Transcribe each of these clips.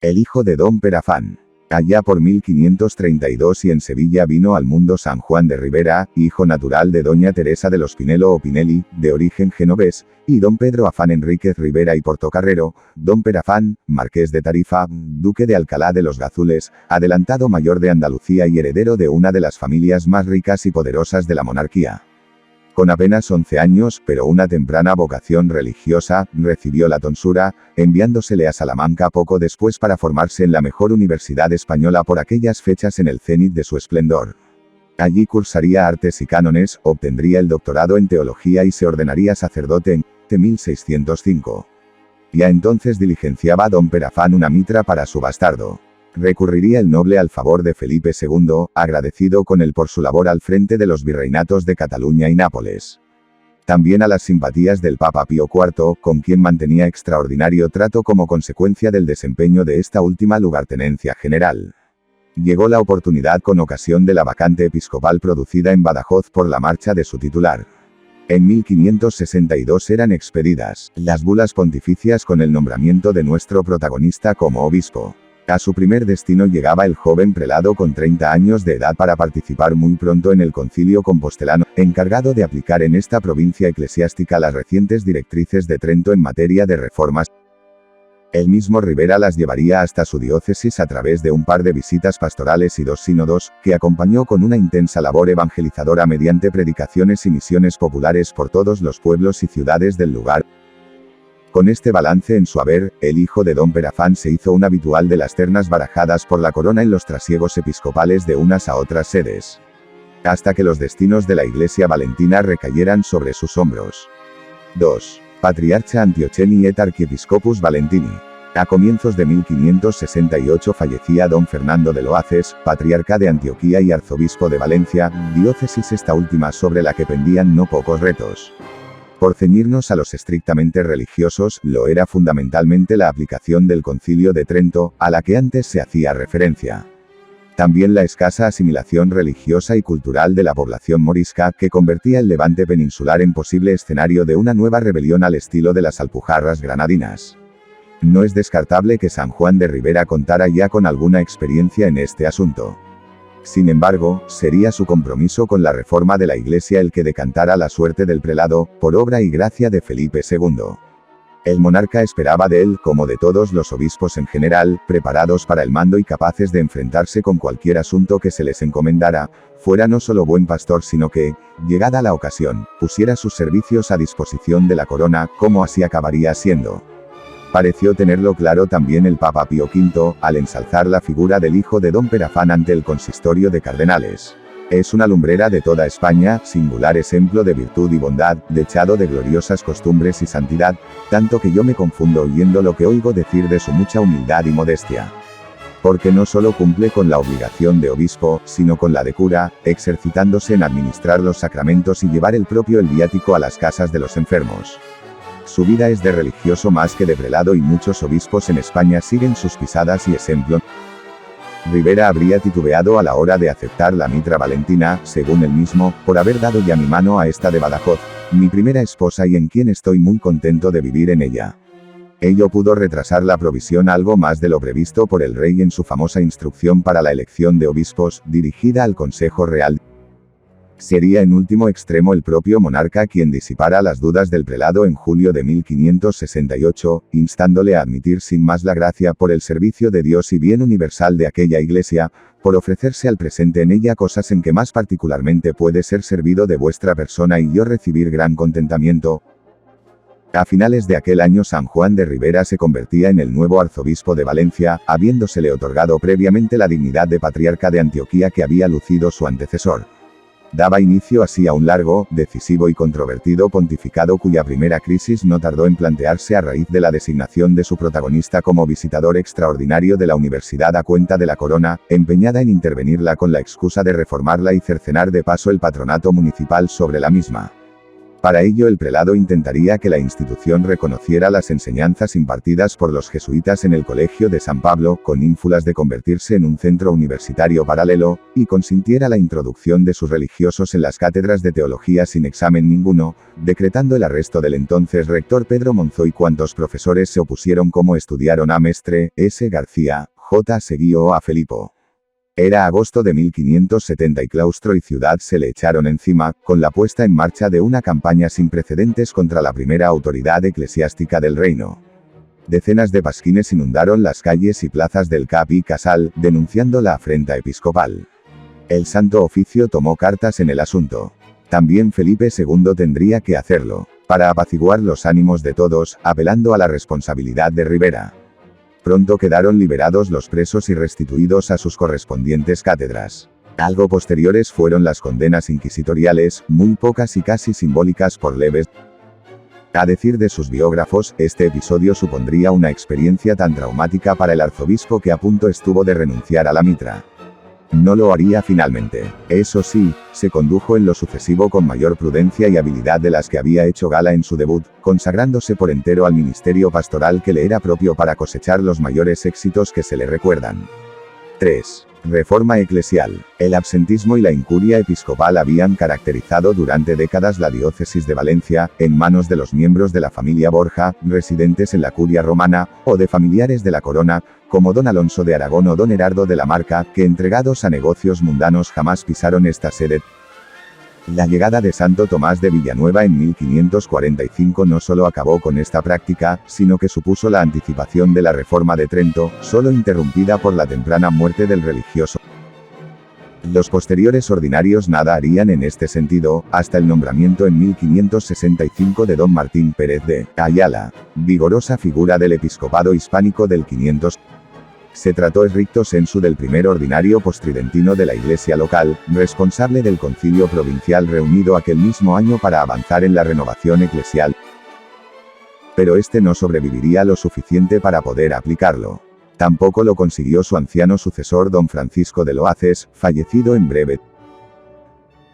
El hijo de don Perafán. Allá por 1532 y en Sevilla vino al mundo San Juan de Ribera, hijo natural de doña Teresa de los Pinelo o Pinelli, de origen genovés, y don Pedro Afán Enríquez Ribera y Portocarrero, don Perafán, marqués de Tarifa, duque de Alcalá de los Gazules, adelantado mayor de Andalucía y heredero de una de las familias más ricas y poderosas de la monarquía. Con apenas 11 años, pero una temprana vocación religiosa, recibió la tonsura, enviándosele a Salamanca poco después para formarse en la mejor universidad española por aquellas fechas en el cenit de su esplendor. Allí cursaría artes y cánones, obtendría el doctorado en teología y se ordenaría sacerdote en 1605. Ya entonces diligenciaba don Perafán una mitra para su bastardo. Recurriría el noble al favor de Felipe II, agradecido con él por su labor al frente de los virreinatos de Cataluña y Nápoles. También a las simpatías del Papa Pío IV, con quien mantenía extraordinario trato como consecuencia del desempeño de esta última lugartenencia general. Llegó la oportunidad con ocasión de la vacante episcopal producida en Badajoz por la marcha de su titular. En 1562 eran expedidas las bulas pontificias con el nombramiento de nuestro protagonista como obispo. A su primer destino llegaba el joven prelado con 30 años de edad para participar muy pronto en el concilio compostelano, encargado de aplicar en esta provincia eclesiástica las recientes directrices de Trento en materia de reformas. El mismo Ribera las llevaría hasta su diócesis a través de un par de visitas pastorales y 2 sínodos, que acompañó con una intensa labor evangelizadora mediante predicaciones y misiones populares por todos los pueblos y ciudades del lugar. Con este balance en su haber, el hijo de don Perafán se hizo un habitual de las ternas barajadas por la corona en los trasiegos episcopales de unas a otras sedes. Hasta que los destinos de la Iglesia valentina recayeran sobre sus hombros. 2. Patriarcha Antiocheni et Archiepiscopus Valentini. A comienzos de 1568 fallecía don Fernando de Loaces, patriarca de Antioquía y arzobispo de Valencia, diócesis esta última sobre la que pendían no pocos retos. Por ceñirnos a los estrictamente religiosos, lo era fundamentalmente la aplicación del Concilio de Trento, a la que antes se hacía referencia. También la escasa asimilación religiosa y cultural de la población morisca, que convertía el Levante peninsular en posible escenario de una nueva rebelión al estilo de las Alpujarras granadinas. No es descartable que San Juan de Ribera contara ya con alguna experiencia en este asunto. Sin embargo, sería su compromiso con la reforma de la Iglesia el que decantara la suerte del prelado, por obra y gracia de Felipe II. El monarca esperaba de él, como de todos los obispos en general, preparados para el mando y capaces de enfrentarse con cualquier asunto que se les encomendara, fuera no solo buen pastor sino que, llegada la ocasión, pusiera sus servicios a disposición de la corona, como así acabaría siendo. Pareció tenerlo claro también el Papa Pío V, al ensalzar la figura del hijo de don Perafán ante el consistorio de cardenales. Es una lumbrera de toda España, singular ejemplo de virtud y bondad, dechado de gloriosas costumbres y santidad, tanto que yo me confundo oyendo lo que oigo decir de su mucha humildad y modestia. Porque no solo cumple con la obligación de obispo, sino con la de cura, exercitándose en administrar los sacramentos y llevar el propio el viático a las casas de los enfermos. Su vida es de religioso más que de prelado y muchos obispos en España siguen sus pisadas y ejemplo. Ribera habría titubeado a la hora de aceptar la mitra valentina, según él mismo, por haber dado ya mi mano a esta de Badajoz, mi primera esposa y en quien estoy muy contento de vivir en ella. Ello pudo retrasar la provisión algo más de lo previsto por el rey en su famosa instrucción para la elección de obispos, dirigida al Consejo Real. Sería en último extremo el propio monarca quien disipara las dudas del prelado en julio de 1568, instándole a admitir sin más la gracia por el servicio de Dios y bien universal de aquella iglesia, por ofrecerse al presente en ella cosas en que más particularmente puede ser servido de vuestra persona y yo recibir gran contentamiento. A finales de aquel año San Juan de Ribera se convertía en el nuevo arzobispo de Valencia, habiéndosele otorgado previamente la dignidad de patriarca de Antioquía que había lucido su antecesor. Daba inicio así a un largo, decisivo y controvertido pontificado cuya primera crisis no tardó en plantearse a raíz de la designación de su protagonista como visitador extraordinario de la universidad a cuenta de la corona, empeñada en intervenirla con la excusa de reformarla y cercenar de paso el patronato municipal sobre la misma. Para ello el prelado intentaría que la institución reconociera las enseñanzas impartidas por los jesuitas en el Colegio de San Pablo, con ínfulas de convertirse en un centro universitario paralelo, y consintiera la introducción de sus religiosos en las cátedras de teología sin examen ninguno, decretando el arresto del entonces rector Pedro Monzó y cuantos profesores se opusieron como estudiaron a Mestre, S. García, J. Seguí o a Felipo. Era agosto de 1570 y claustro y ciudad se le echaron encima, con la puesta en marcha de una campaña sin precedentes contra la primera autoridad eclesiástica del reino. Decenas de pasquines inundaron las calles y plazas del Cap y Casal, denunciando la afrenta episcopal. El Santo Oficio tomó cartas en el asunto. También Felipe II tendría que hacerlo, para apaciguar los ánimos de todos, apelando a la responsabilidad de Ribera. Pronto quedaron liberados los presos y restituidos a sus correspondientes cátedras. Algo posteriores fueron las condenas inquisitoriales, muy pocas y casi simbólicas por leves. A decir de sus biógrafos, este episodio supondría una experiencia tan traumática para el arzobispo que a punto estuvo de renunciar a la mitra. No lo haría finalmente. Eso sí, se condujo en lo sucesivo con mayor prudencia y habilidad de las que había hecho gala en su debut, consagrándose por entero al ministerio pastoral que le era propio para cosechar los mayores éxitos que se le recuerdan. 3. Reforma eclesial. El absentismo y la incuria episcopal habían caracterizado durante décadas la diócesis de Valencia, en manos de los miembros de la familia Borja, residentes en la curia romana, o de familiares de la corona, como don Alonso de Aragón o don Herardo de la Marca, que entregados a negocios mundanos jamás pisaron esta sede. La llegada de Santo Tomás de Villanueva en 1545 no solo acabó con esta práctica, sino que supuso la anticipación de la Reforma de Trento, solo interrumpida por la temprana muerte del religioso. Los posteriores ordinarios nada harían en este sentido, hasta el nombramiento en 1565 de don Martín Pérez de Ayala, vigorosa figura del episcopado hispánico del 500. Se trató stricto sensu del primer ordinario postridentino de la iglesia local, responsable del concilio provincial reunido aquel mismo año para avanzar en la renovación eclesial. Pero este no sobreviviría lo suficiente para poder aplicarlo. Tampoco lo consiguió su anciano sucesor don Francisco de Loaces, fallecido en breve.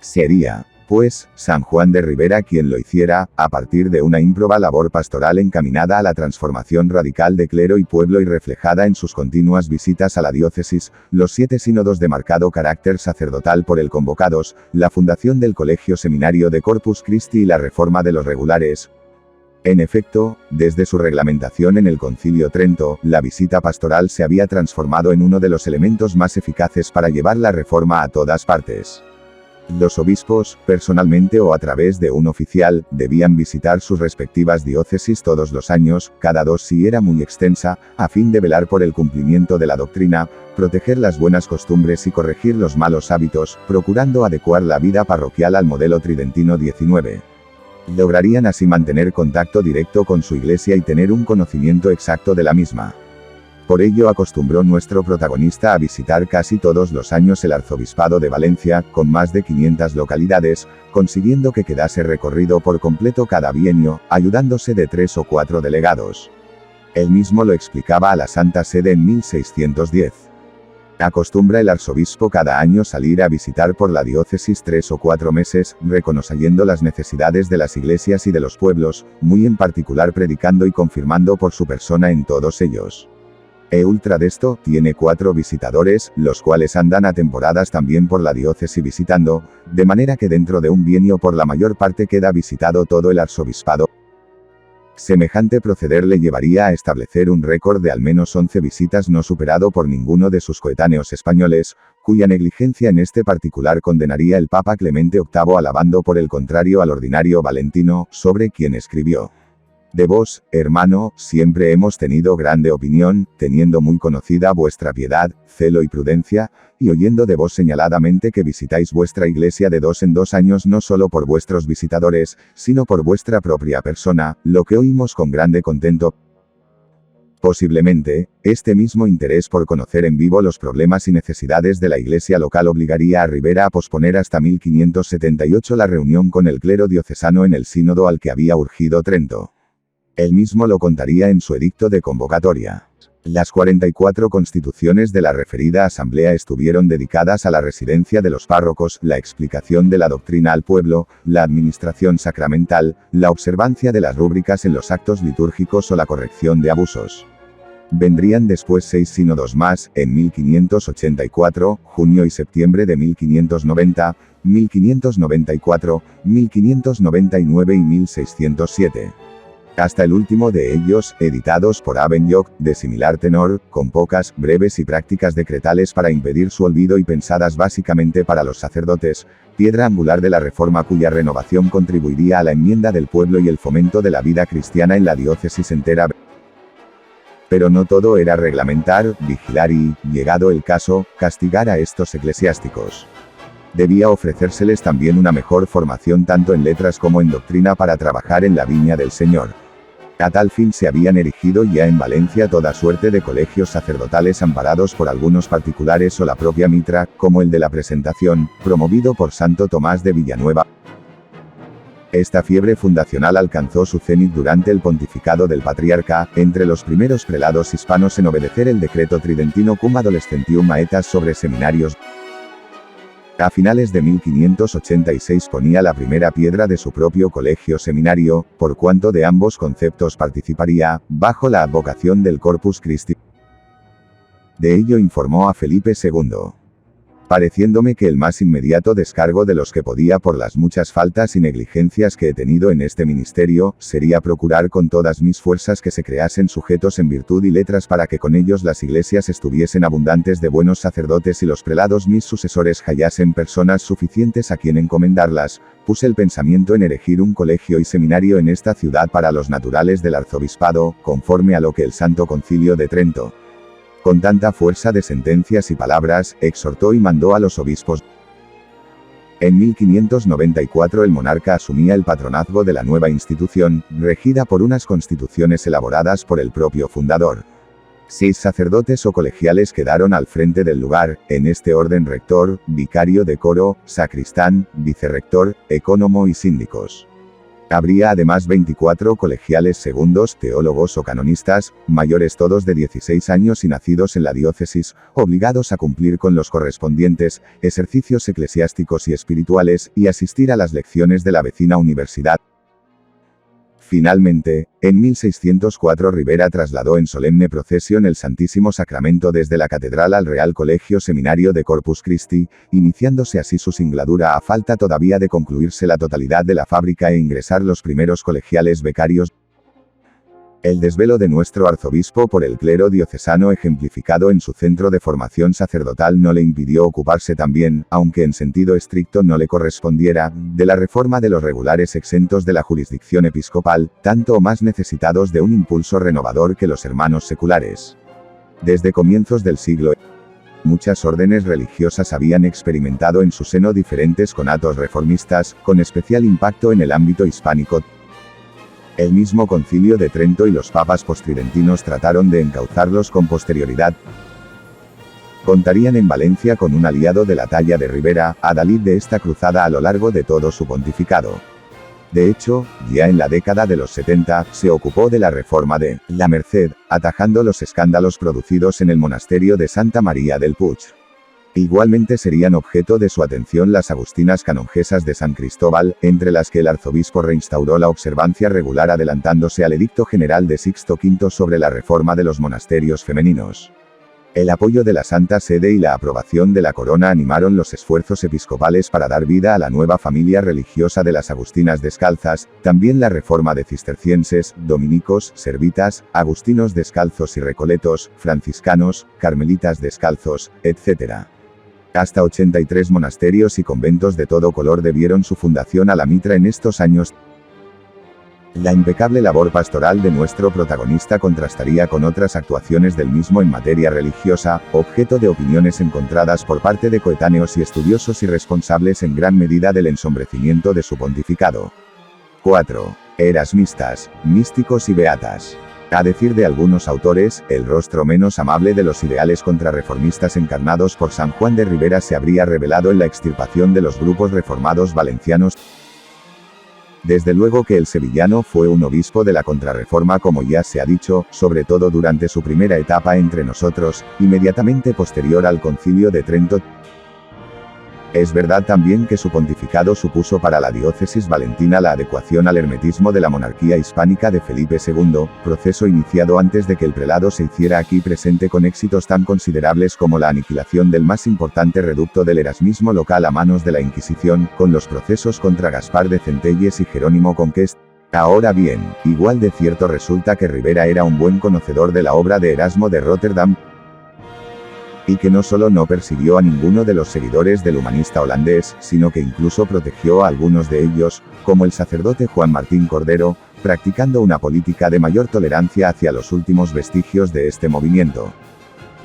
Sería, pues, San Juan de Ribera quien lo hiciera, a partir de una ímproba labor pastoral encaminada a la transformación radical de clero y pueblo y reflejada en sus continuas visitas a la diócesis, los 7 sínodos de marcado carácter sacerdotal por él convocados, la fundación del Colegio Seminario de Corpus Christi y la reforma de los regulares. En efecto, desde su reglamentación en el Concilio Trento, la visita pastoral se había transformado en uno de los elementos más eficaces para llevar la reforma a todas partes. Los obispos, personalmente o a través de un oficial, debían visitar sus respectivas diócesis todos los años, cada 2 si era muy extensa, a fin de velar por el cumplimiento de la doctrina, proteger las buenas costumbres y corregir los malos hábitos, procurando adecuar la vida parroquial al modelo tridentino 19. Lograrían así mantener contacto directo con su iglesia y tener un conocimiento exacto de la misma. Por ello acostumbró nuestro protagonista a visitar casi todos los años el arzobispado de Valencia, con más de 500 localidades, consiguiendo que quedase recorrido por completo cada bienio, ayudándose de 3 o 4 delegados. Él mismo lo explicaba a la Santa Sede en 1610. Acostumbra el arzobispo cada año salir a visitar por la diócesis 3 o 4 meses, reconociendo las necesidades de las iglesias y de los pueblos, muy en particular predicando y confirmando por su persona en todos ellos. Ultra de esto, tiene 4 visitadores, los cuales andan a temporadas también por la diócesis visitando, de manera que dentro de un bienio por la mayor parte queda visitado todo el arzobispado. Semejante proceder le llevaría a establecer un récord de al menos 11 visitas no superado por ninguno de sus coetáneos españoles, cuya negligencia en este particular condenaría el Papa Clemente VIII alabando por el contrario al ordinario Valentino, sobre quien escribió: de vos, hermano, siempre hemos tenido grande opinión, teniendo muy conocida vuestra piedad, celo y prudencia, y oyendo de vos señaladamente que visitáis vuestra iglesia de 2 en 2 años no solo por vuestros visitadores, sino por vuestra propia persona, lo que oímos con grande contento. Posiblemente, este mismo interés por conocer en vivo los problemas y necesidades de la iglesia local obligaría a Ribera a posponer hasta 1578 la reunión con el clero diocesano en el sínodo al que había urgido Trento. Él mismo lo contaría en su edicto de convocatoria. Las 44 constituciones de la referida asamblea estuvieron dedicadas a la residencia de los párrocos, la explicación de la doctrina al pueblo, la administración sacramental, la observancia de las rúbricas en los actos litúrgicos o la corrección de abusos. Vendrían después 6 sínodos más, en 1584, junio y septiembre de 1590, 1594, 1599 y 1607. Hasta el último de ellos, editados por Abenyoc, de similar tenor, con pocas, breves y prácticas decretales para impedir su olvido y pensadas básicamente para los sacerdotes, piedra angular de la reforma cuya renovación contribuiría a la enmienda del pueblo y el fomento de la vida cristiana en la diócesis entera. Pero no todo era reglamentar, vigilar y, llegado el caso, castigar a estos eclesiásticos. Debía ofrecérseles también una mejor formación tanto en letras como en doctrina para trabajar en la viña del Señor. A tal fin se habían erigido ya en Valencia toda suerte de colegios sacerdotales amparados por algunos particulares o la propia mitra, como el de la Presentación, promovido por Santo Tomás de Villanueva. Esta fiebre fundacional alcanzó su cenit durante el pontificado del patriarca, entre los primeros prelados hispanos en obedecer el decreto tridentino Cum Adolescentium Aetas sobre seminarios. A finales de 1586 ponía la primera piedra de su propio colegio seminario, por cuanto de ambos conceptos participaría, bajo la advocación del Corpus Christi. De ello informó a Felipe II. Pareciéndome que el más inmediato descargo de los que podía por las muchas faltas y negligencias que he tenido en este ministerio, sería procurar con todas mis fuerzas que se creasen sujetos en virtud y letras para que con ellos las iglesias estuviesen abundantes de buenos sacerdotes y los prelados mis sucesores hallasen personas suficientes a quien encomendarlas. Puse el pensamiento en erigir un colegio y seminario en esta ciudad para los naturales del arzobispado, conforme a lo que el Santo Concilio de Trento, con tanta fuerza de sentencias y palabras, exhortó y mandó a los obispos. En 1594 el monarca asumía el patronazgo de la nueva institución, regida por unas constituciones elaboradas por el propio fundador. 6 sacerdotes o colegiales quedaron al frente del lugar, en este orden: rector, vicario de coro, sacristán, vicerrector, ecónomo y síndicos. Habría además 24 colegiales segundos, teólogos o canonistas, mayores todos de 16 años y nacidos en la diócesis, obligados a cumplir con los correspondientes ejercicios eclesiásticos y espirituales, y asistir a las lecciones de la vecina universidad. Finalmente, en 1604 Ribera trasladó en solemne procesión el Santísimo Sacramento desde la catedral al Real Colegio Seminario de Corpus Christi, iniciándose así su singladura a falta todavía de concluirse la totalidad de la fábrica e ingresar los primeros colegiales becarios. El desvelo de nuestro arzobispo por el clero diocesano ejemplificado en su centro de formación sacerdotal no le impidió ocuparse también, aunque en sentido estricto no le correspondiera, de la reforma de los regulares exentos de la jurisdicción episcopal, tanto o más necesitados de un impulso renovador que los hermanos seculares. Desde comienzos del siglo, muchas órdenes religiosas habían experimentado en su seno diferentes conatos reformistas, con especial impacto en el ámbito hispánico. El mismo Concilio de Trento y los papas postridentinos trataron de encauzarlos con posterioridad. Contarían en Valencia con un aliado de la talla de Ribera, adalid de esta cruzada a lo largo de todo su pontificado. De hecho, ya en la década de los 70, se ocupó de la reforma de la Merced, atajando los escándalos producidos en el monasterio de Santa María del Puig. Igualmente serían objeto de su atención las agustinas canonjesas de San Cristóbal, entre las que el arzobispo reinstauró la observancia regular adelantándose al edicto general de Sixto V sobre la reforma de los monasterios femeninos. El apoyo de la Santa Sede y la aprobación de la corona animaron los esfuerzos episcopales para dar vida a la nueva familia religiosa de las agustinas descalzas, también la reforma de cistercienses, dominicos, servitas, agustinos descalzos y recoletos, franciscanos, carmelitas descalzos, etc. Hasta 83 monasterios y conventos de todo color debieron su fundación a la mitra en estos años. La impecable labor pastoral de nuestro protagonista contrastaría con otras actuaciones del mismo en materia religiosa, objeto de opiniones encontradas por parte de coetáneos y estudiosos y responsables en gran medida del ensombrecimiento de su pontificado. 4. Erasmistas, místicos y beatas. A decir de algunos autores, el rostro menos amable de los ideales contrarreformistas encarnados por San Juan de Ribera se habría revelado en la extirpación de los grupos reformados valencianos. Desde luego que el sevillano fue un obispo de la Contrarreforma, como ya se ha dicho, sobre todo durante su primera etapa entre nosotros, inmediatamente posterior al Concilio de Trento. Es verdad también que su pontificado supuso para la diócesis valentina la adecuación al hermetismo de la monarquía hispánica de Felipe II, proceso iniciado antes de que el prelado se hiciera aquí presente, con éxitos tan considerables como la aniquilación del más importante reducto del erasmismo local a manos de la Inquisición, con los procesos contra Gaspar de Centelles y Jerónimo Conquest. Ahora bien, igual de cierto resulta que Ribera era un buen conocedor de la obra de Erasmo de Rotterdam, y que no solo no persiguió a ninguno de los seguidores del humanista holandés, sino que incluso protegió a algunos de ellos, como el sacerdote Juan Martín Cordero, practicando una política de mayor tolerancia hacia los últimos vestigios de este movimiento.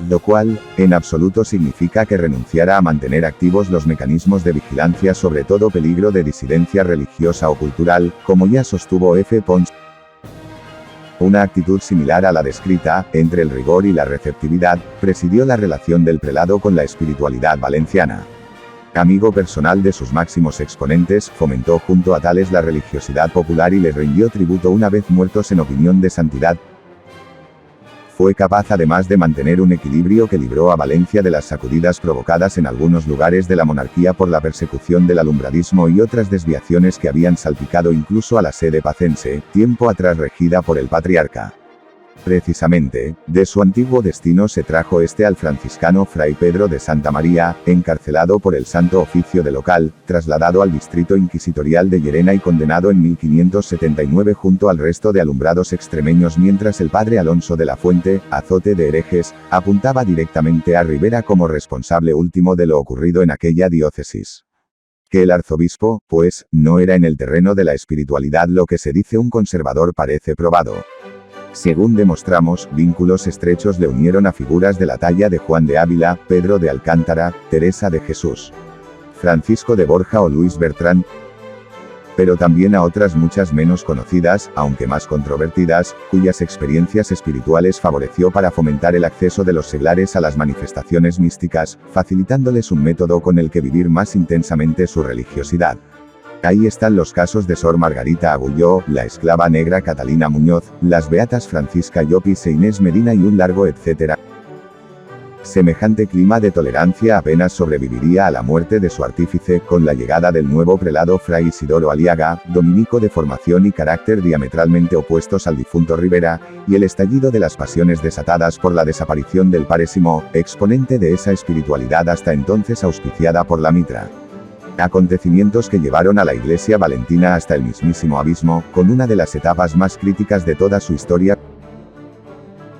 Lo cual, en absoluto significa que renunciara a mantener activos los mecanismos de vigilancia sobre todo peligro de disidencia religiosa o cultural, como ya sostuvo F. Pons. Una actitud similar a la descrita, entre el rigor y la receptividad, presidió la relación del prelado con la espiritualidad valenciana. Amigo personal de sus máximos exponentes, fomentó junto a tales la religiosidad popular y les rindió tributo una vez muertos en opinión de santidad. Fue capaz además de mantener un equilibrio que libró a Valencia de las sacudidas provocadas en algunos lugares de la monarquía por la persecución del alumbradismo y otras desviaciones que habían salpicado incluso a la sede pacense, tiempo atrás regida por el patriarca. Precisamente, de su antiguo destino se trajo este al franciscano Fray Pedro de Santa María, encarcelado por el Santo Oficio de local, trasladado al distrito inquisitorial de Llerena y condenado en 1579 junto al resto de alumbrados extremeños, mientras el padre Alonso de la Fuente, azote de herejes, apuntaba directamente a Ribera como responsable último de lo ocurrido en aquella diócesis. Que el arzobispo, pues, no era en el terreno de la espiritualidad lo que se dice un conservador parece probado. Según demostramos, vínculos estrechos le unieron a figuras de la talla de Juan de Ávila, Pedro de Alcántara, Teresa de Jesús, Francisco de Borja o Luis Bertrán, pero también a otras muchas menos conocidas, aunque más controvertidas, cuyas experiencias espirituales favoreció para fomentar el acceso de los seglares a las manifestaciones místicas, facilitándoles un método con el que vivir más intensamente su religiosidad. Ahí están los casos de Sor Margarita Agulló, la esclava negra Catalina Muñoz, las beatas Francisca Llopis e Inés Medina y un largo etcétera. Semejante clima de tolerancia apenas sobreviviría a la muerte de su artífice, con la llegada del nuevo prelado Fray Isidoro Aliaga, dominico de formación y carácter diametralmente opuestos al difunto Ribera, y el estallido de las pasiones desatadas por la desaparición del Pare Simó, exponente de esa espiritualidad hasta entonces auspiciada por la mitra. Acontecimientos que llevaron a la Iglesia valentina hasta el mismísimo abismo, con una de las etapas más críticas de toda su historia.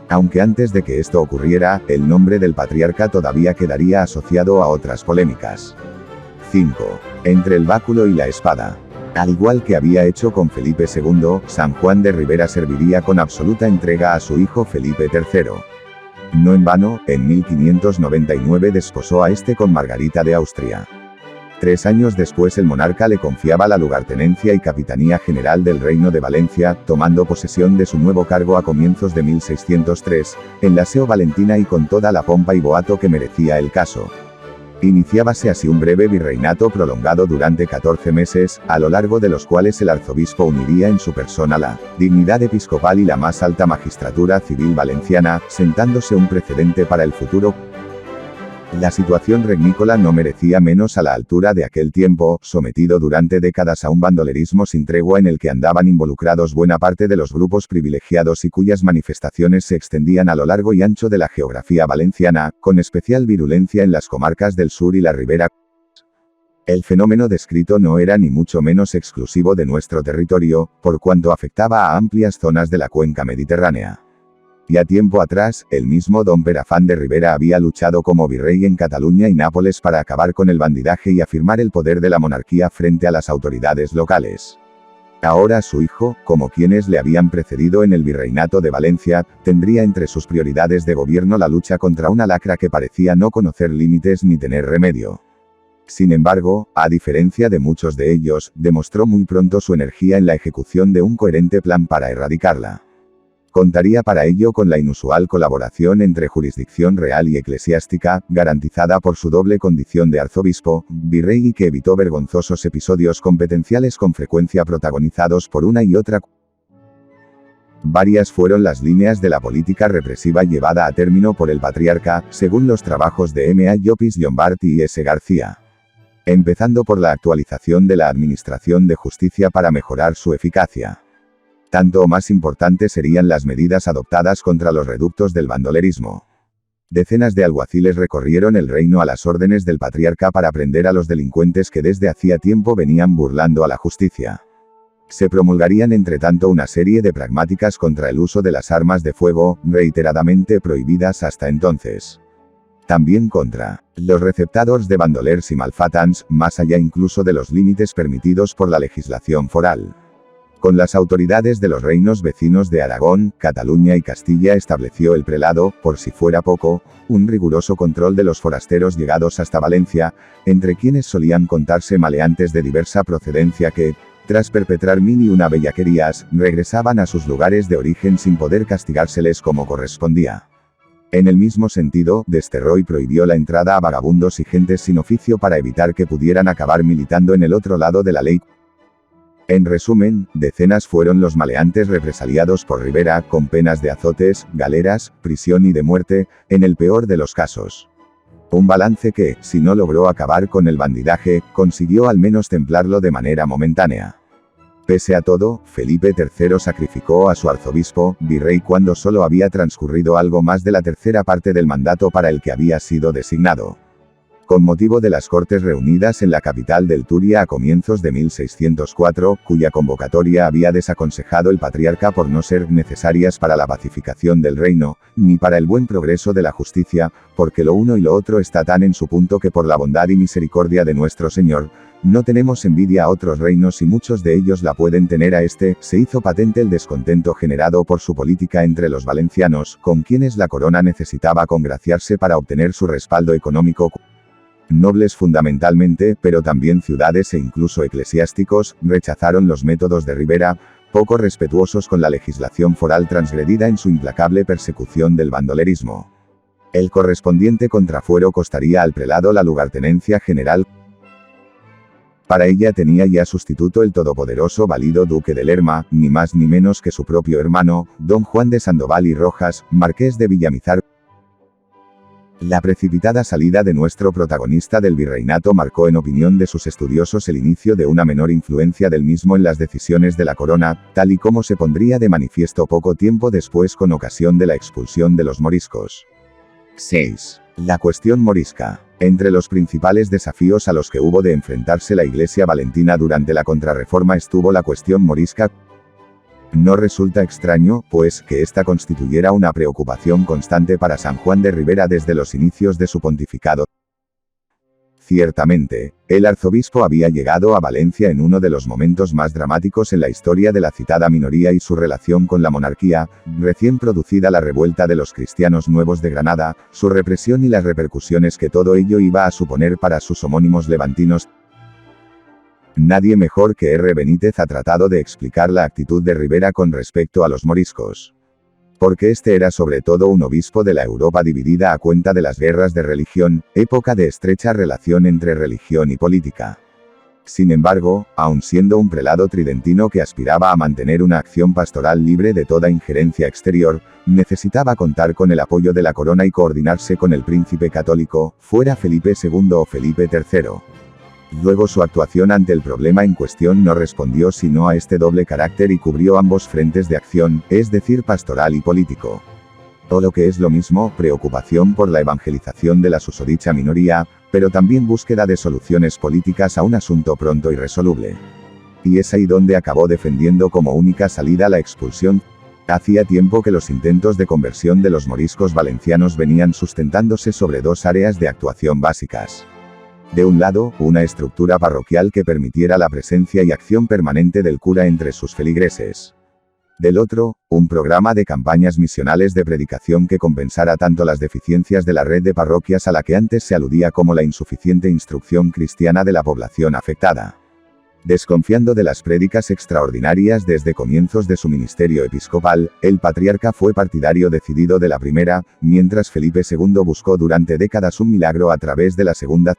Aunque antes de que esto ocurriera, el nombre del patriarca todavía quedaría asociado a otras polémicas. 5. Entre el báculo y la espada. Al igual que había hecho con Felipe II, San Juan de Ribera serviría con absoluta entrega a su hijo Felipe III. No en vano, en 1599 desposó a este con Margarita de Austria. 3 años después el monarca le confiaba la lugartenencia y capitanía general del Reino de Valencia, tomando posesión de su nuevo cargo a comienzos de 1603, en la seo valentina y con toda la pompa y boato que merecía el caso. Iniciábase así un breve virreinato prolongado durante 14 meses, a lo largo de los cuales el arzobispo uniría en su persona la dignidad episcopal y la más alta magistratura civil valenciana, sentándose un precedente para el futuro. La situación regnícola no merecía menos a la altura de aquel tiempo, sometido durante décadas a un bandolerismo sin tregua en el que andaban involucrados buena parte de los grupos privilegiados y cuyas manifestaciones se extendían a lo largo y ancho de la geografía valenciana, con especial virulencia en las comarcas del sur y la Ribera. El fenómeno descrito no era ni mucho menos exclusivo de nuestro territorio, por cuanto afectaba a amplias zonas de la cuenca mediterránea. Ya tiempo atrás, el mismo don Perafán de Ribera había luchado como virrey en Cataluña y Nápoles para acabar con el bandidaje y afirmar el poder de la monarquía frente a las autoridades locales. Ahora su hijo, como quienes le habían precedido en el virreinato de Valencia, tendría entre sus prioridades de gobierno la lucha contra una lacra que parecía no conocer límites ni tener remedio. Sin embargo, a diferencia de muchos de ellos, demostró muy pronto su energía en la ejecución de un coherente plan para erradicarla. Contaría para ello con la inusual colaboración entre jurisdicción real y eclesiástica, garantizada por su doble condición de arzobispo, virrey y que evitó vergonzosos episodios competenciales con frecuencia protagonizados por una y otra. Varias fueron las líneas de la política represiva llevada a término por el patriarca, según los trabajos de M. A. Llopis Llombart y S. García. Empezando por la actualización de la administración de justicia para mejorar su eficacia. Tanto o más importantes serían las medidas adoptadas contra los reductos del bandolerismo. Decenas de alguaciles recorrieron el reino a las órdenes del patriarca para prender a los delincuentes que desde hacía tiempo venían burlando a la justicia. Se promulgarían entre tanto una serie de pragmáticas contra el uso de las armas de fuego, reiteradamente prohibidas hasta entonces. También contra los receptados de bandolers y malfatans, más allá incluso de los límites permitidos por la legislación foral. Con las autoridades de los reinos vecinos de Aragón, Cataluña y Castilla estableció el prelado, por si fuera poco, un riguroso control de los forasteros llegados hasta Valencia, entre quienes solían contarse maleantes de diversa procedencia que, tras perpetrar mil y una bellaquerías, regresaban a sus lugares de origen sin poder castigárseles como correspondía. En el mismo sentido, desterró y prohibió la entrada a vagabundos y gentes sin oficio para evitar que pudieran acabar militando en el otro lado de la ley. En resumen, decenas fueron los maleantes represaliados por Rivera, con penas de azotes, galeras, prisión y de muerte, en el peor de los casos. Un balance que, si no logró acabar con el bandidaje, consiguió al menos templarlo de manera momentánea. Pese a todo, Felipe III sacrificó a su arzobispo, virrey cuando solo había transcurrido algo más de la tercera parte del mandato para el que había sido designado. Con motivo de las Cortes reunidas en la capital del Turia a comienzos de 1604, cuya convocatoria había desaconsejado el patriarca por no ser necesarias para la pacificación del reino, ni para el buen progreso de la justicia, porque lo uno y lo otro está tan en su punto que por la bondad y misericordia de nuestro Señor, no tenemos envidia a otros reinos y muchos de ellos la pueden tener a este, se hizo patente el descontento generado por su política entre los valencianos, con quienes la corona necesitaba congraciarse para obtener su respaldo económico. Nobles fundamentalmente, pero también ciudades e incluso eclesiásticos, rechazaron los métodos de Rivera, poco respetuosos con la legislación foral transgredida en su implacable persecución del bandolerismo. El correspondiente contrafuero costaría al prelado la lugartenencia general. Para ella tenía ya sustituto el todopoderoso valido duque de Lerma, ni más ni menos que su propio hermano, don Juan de Sandoval y Rojas, marqués de Villamizar. La precipitada salida de nuestro protagonista del virreinato marcó en opinión de sus estudiosos el inicio de una menor influencia del mismo en las decisiones de la corona, tal y como se pondría de manifiesto poco tiempo después con ocasión de la expulsión de los moriscos. 6. La cuestión morisca. Entre los principales desafíos a los que hubo de enfrentarse la Iglesia valentina durante la Contrarreforma estuvo la cuestión morisca. No resulta extraño, pues, que esta constituyera una preocupación constante para San Juan de Ribera desde los inicios de su pontificado. Ciertamente, el arzobispo había llegado a Valencia en uno de los momentos más dramáticos en la historia de la citada minoría y su relación con la monarquía, recién producida la revuelta de los cristianos nuevos de Granada, su represión y las repercusiones que todo ello iba a suponer para sus homónimos levantinos. Nadie mejor que R. Benítez ha tratado de explicar la actitud de Rivera con respecto a los moriscos. Porque este era sobre todo un obispo de la Europa dividida a cuenta de las guerras de religión, época de estrecha relación entre religión y política. Sin embargo, aun siendo un prelado tridentino que aspiraba a mantener una acción pastoral libre de toda injerencia exterior, necesitaba contar con el apoyo de la corona y coordinarse con el príncipe católico, fuera Felipe II o Felipe III. Luego su actuación ante el problema en cuestión no respondió sino a este doble carácter y cubrió ambos frentes de acción, es decir, pastoral y político. O lo que es lo mismo, preocupación por la evangelización de la susodicha minoría, pero también búsqueda de soluciones políticas a un asunto pronto irresoluble. Y es ahí donde acabó defendiendo como única salida la expulsión. Hacía tiempo que los intentos de conversión de los moriscos valencianos venían sustentándose sobre dos áreas de actuación básicas. De un lado, una estructura parroquial que permitiera la presencia y acción permanente del cura entre sus feligreses. Del otro, un programa de campañas misionales de predicación que compensara tanto las deficiencias de la red de parroquias a la que antes se aludía como la insuficiente instrucción cristiana de la población afectada. Desconfiando de las prédicas extraordinarias desde comienzos de su ministerio episcopal, el patriarca fue partidario decidido de la primera, mientras Felipe II buscó durante décadas un milagro a través de la segunda.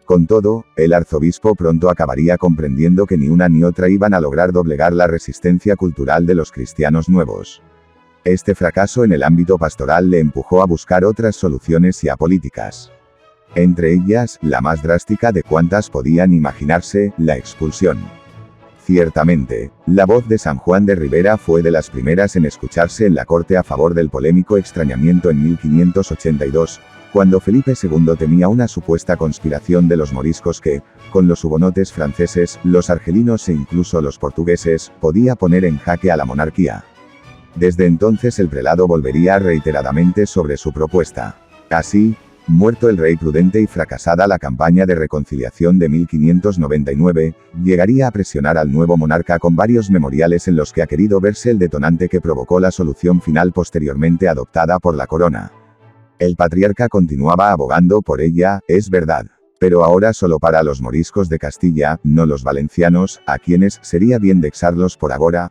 Con todo, el arzobispo pronto acabaría comprendiendo que ni una ni otra iban a lograr doblegar la resistencia cultural de los cristianos nuevos. Este fracaso en el ámbito pastoral le empujó a buscar otras soluciones y apolíticas. Entre ellas, la más drástica de cuantas podían imaginarse, la expulsión. Ciertamente, la voz de San Juan de Ribera fue de las primeras en escucharse en la corte a favor del polémico extrañamiento en 1582, cuando Felipe II temía una supuesta conspiración de los moriscos que, con los hugonotes franceses, los argelinos e incluso los portugueses, podía poner en jaque a la monarquía. Desde entonces el prelado volvería reiteradamente sobre su propuesta. Así, muerto el rey prudente y fracasada la campaña de reconciliación de 1599, llegaría a presionar al nuevo monarca con varios memoriales en los que ha querido verse el detonante que provocó la solución final posteriormente adoptada por la corona. El patriarca continuaba abogando por ella, es verdad. Pero ahora solo para los moriscos de Castilla, no los valencianos, a quienes sería bien dexarlos por agora.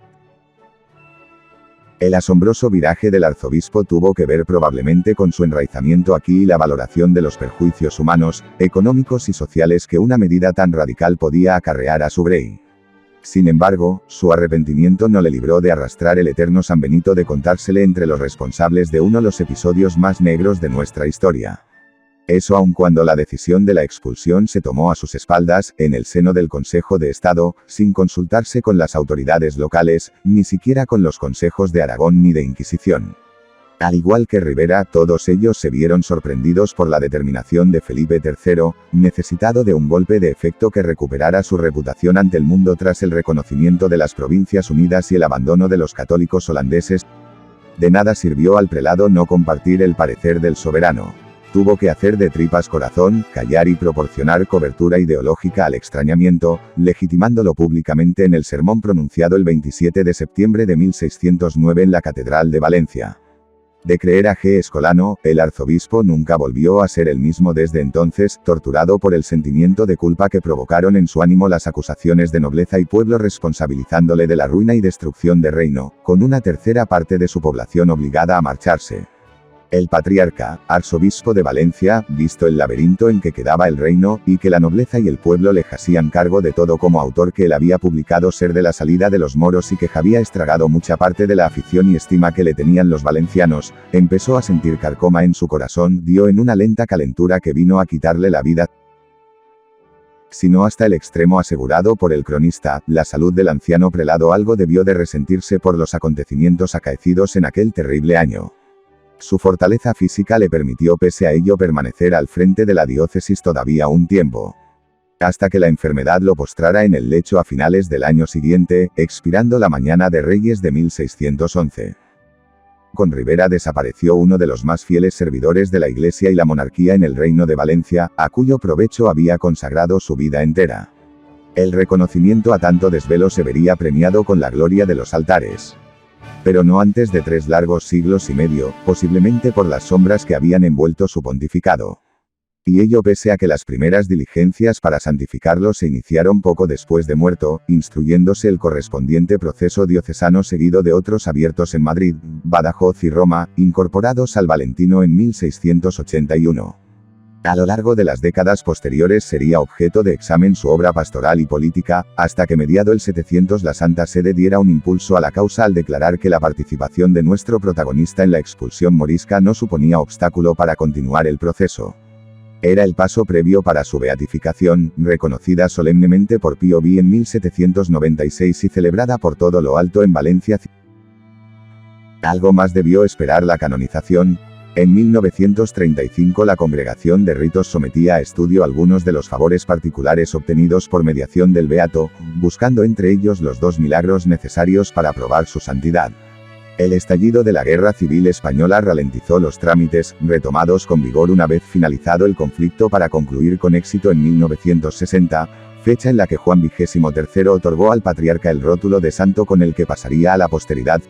El asombroso viraje del arzobispo tuvo que ver probablemente con su enraizamiento aquí y la valoración de los perjuicios humanos, económicos y sociales que una medida tan radical podía acarrear a su grey. Sin embargo, su arrepentimiento no le libró de arrastrar el eterno San Benito de contársele entre los responsables de uno de los episodios más negros de nuestra historia. Eso aun cuando la decisión de la expulsión se tomó a sus espaldas, en el seno del Consejo de Estado, sin consultarse con las autoridades locales, ni siquiera con los consejos de Aragón ni de Inquisición. Al igual que Ribera, todos ellos se vieron sorprendidos por la determinación de Felipe III, necesitado de un golpe de efecto que recuperara su reputación ante el mundo tras el reconocimiento de las Provincias Unidas y el abandono de los católicos holandeses. De nada sirvió al prelado no compartir el parecer del soberano. Tuvo que hacer de tripas corazón, callar y proporcionar cobertura ideológica al extrañamiento, legitimándolo públicamente en el sermón pronunciado el 27 de septiembre de 1609 en la Catedral de Valencia. De creer a G. Escolano, el arzobispo nunca volvió a ser el mismo desde entonces, torturado por el sentimiento de culpa que provocaron en su ánimo las acusaciones de nobleza y pueblo responsabilizándole de la ruina y destrucción del reino, con una tercera parte de su población obligada a marcharse. El patriarca, arzobispo de Valencia, visto el laberinto en que quedaba el reino, y que la nobleza y el pueblo le hacían cargo de todo como autor que él había publicado ser de la salida de los moros y que había estragado mucha parte de la afición y estima que le tenían los valencianos, empezó a sentir carcoma en su corazón, dio en una lenta calentura que vino a quitarle la vida. Sino hasta el extremo asegurado por el cronista, la salud del anciano prelado algo debió de resentirse por los acontecimientos acaecidos en aquel terrible año. Su fortaleza física le permitió pese a ello permanecer al frente de la diócesis todavía un tiempo. Hasta que la enfermedad lo postrara en el lecho a finales del año siguiente, expirando la mañana de Reyes de 1611. Con Ribera desapareció uno de los más fieles servidores de la Iglesia y la monarquía en el Reino de Valencia, a cuyo provecho había consagrado su vida entera. El reconocimiento a tanto desvelo se vería premiado con la gloria de los altares. Pero no antes de 3 largos siglos y medio, posiblemente por las sombras que habían envuelto su pontificado. Y ello pese a que las primeras diligencias para santificarlo se iniciaron poco después de muerto, instruyéndose el correspondiente proceso diocesano seguido de otros abiertos en Madrid, Badajoz y Roma, incorporados al Valentino en 1681. A lo largo de las décadas posteriores sería objeto de examen su obra pastoral y política, hasta que mediado el 700 la Santa Sede diera un impulso a la causa al declarar que la participación de nuestro protagonista en la expulsión morisca no suponía obstáculo para continuar el proceso. Era el paso previo para su beatificación, reconocida solemnemente por Pío V en 1796 y celebrada por todo lo alto en Valencia. Algo más debió esperar la canonización. En 1935 la Congregación de Ritos sometía a estudio algunos de los favores particulares obtenidos por mediación del beato, buscando entre ellos los 2 milagros necesarios para probar su santidad. El estallido de la Guerra Civil Española ralentizó los trámites, retomados con vigor una vez finalizado el conflicto para concluir con éxito en 1960, fecha en la que Juan XXIII otorgó al patriarca el rótulo de santo con el que pasaría a la posteridad.